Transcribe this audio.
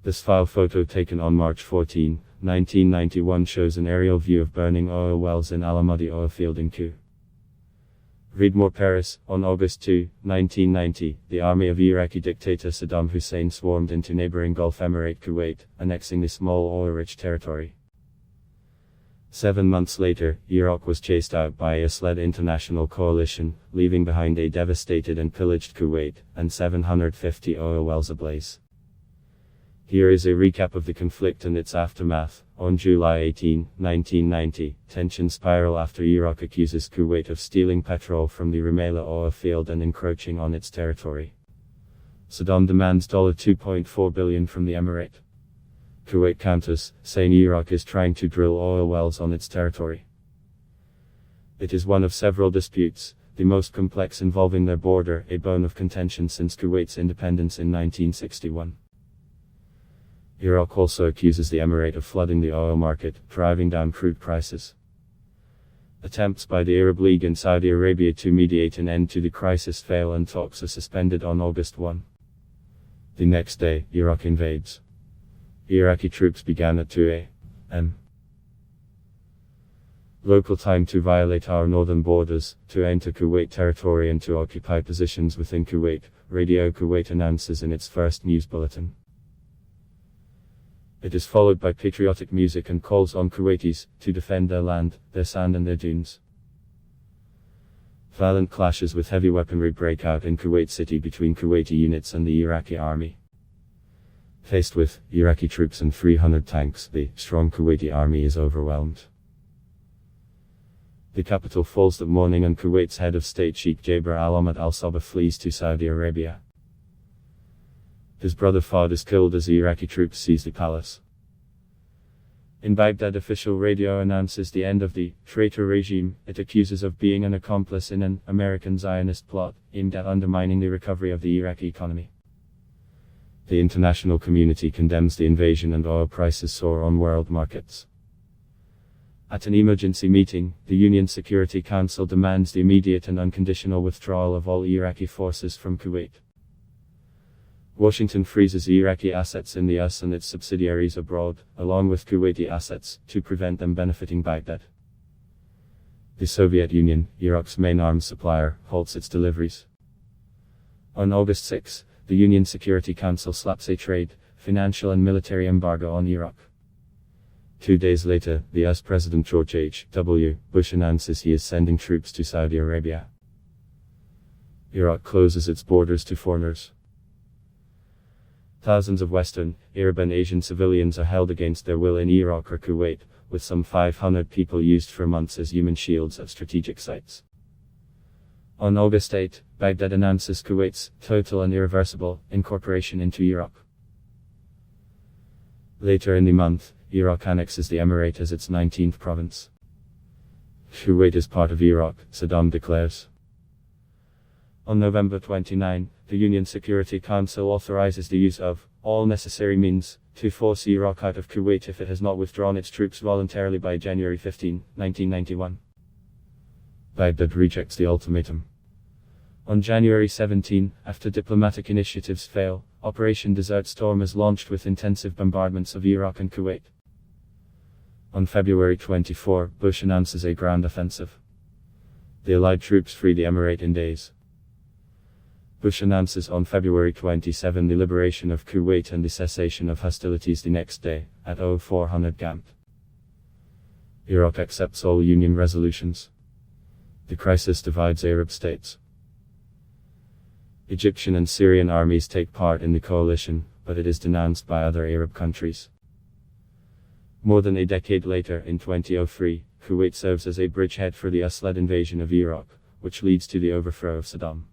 This file photo taken on March 14, 1991 shows an aerial view of burning oil wells in al-Ahmadi oil field in Ku Read MorePARIS. On August 2, 1990, the army of Iraqi dictator Saddam Hussein swarmed into neighbouring Gulf emirate Kuwait, annexing the small oil-rich territory. 7 months later, Iraq was chased out by a US-led international coalition, leaving behind a devastated and pillaged Kuwait, and 750 oil wells ablaze. Here is a recap of the conflict and its aftermath. On July 18, 1990, tensions spiral after Iraq accuses Kuwait of stealing petrol from the Rumaila oil field and encroaching on its territory. Saddam demands $2.4 billion from the emirate. Kuwait counters, saying Iraq is trying to drill oil wells on its territory. It is one of several disputes, the most complex involving their border, a bone of contention since Kuwait's independence in 1961. Iraq also accuses the emirate of flooding the oil market, driving down crude prices. Attempts by the Arab League and Saudi Arabia to mediate an end to the crisis fail and talks are suspended on August 1. The next day, Iraq invades. Iraqi troops began at 2 a.m. local time to violate our northern borders, to enter Kuwait territory and to occupy positions within Kuwait, Radio Kuwait announces in its first news bulletin. It is followed by patriotic music and calls on Kuwaitis to defend their land, their sand and their dunes. Violent clashes with heavy weaponry break out in Kuwait city between Kuwaiti units and the Iraqi army. Faced with Iraqi troops and 300 tanks, the strong Kuwaiti army is overwhelmed. The capital falls that morning and Kuwait's head of state Sheikh Jabir al-Ahmad al-Sabah flees to Saudi Arabia. His brother Fahd is killed as the Iraqi troops seize the palace. In Baghdad, official radio announces the end of the traitor regime it accuses of being an accomplice in an American Zionist plot aimed at undermining the recovery of the Iraqi economy. The international community condemns the invasion and oil prices soar on world markets. At an emergency meeting, the UN Security Council demands the immediate and unconditional withdrawal of all Iraqi forces from Kuwait. Washington freezes Iraqi assets in the US and its subsidiaries abroad, along with Kuwaiti assets, to prevent them benefiting Baghdad. The Soviet Union, Iraq's main arms supplier, halts its deliveries. On August 6, the UN Security Council slaps a trade, financial and military embargo on Iraq. 2 days later, the US President George H.W. Bush announces he is sending troops to Saudi Arabia. Iraq closes its borders to foreigners. Thousands of Western, Arab and Asian civilians are held against their will in Iraq or Kuwait, with some 500 people used for months as human shields at strategic sites. On August 8, Baghdad announces Kuwait's total and irreversible incorporation into Iraq. Later in the month, Iraq annexes the emirate as its 19th province. Kuwait is part of Iraq, Saddam declares. On November 29, the UN Security Council authorizes the use of all necessary means to force Iraq out of Kuwait if it has not withdrawn its troops voluntarily by January 15, 1991. Baghdad rejects the ultimatum. On January 17, after diplomatic initiatives fail, Operation Desert Storm is launched with intensive bombardments of Iraq and Kuwait. On February 24, Bush announces a ground offensive. The Allied troops free the emirate in days. Bush announces on February 27 the liberation of Kuwait and the cessation of hostilities the next day, at 0400 GMT. Iraq accepts all UN resolutions. The crisis divides Arab states. Egyptian and Syrian armies take part in the coalition, but it is denounced by other Arab countries. More than a decade later, in 2003, Kuwait serves as a bridgehead for the US-led invasion of Iraq, which leads to the overthrow of Saddam.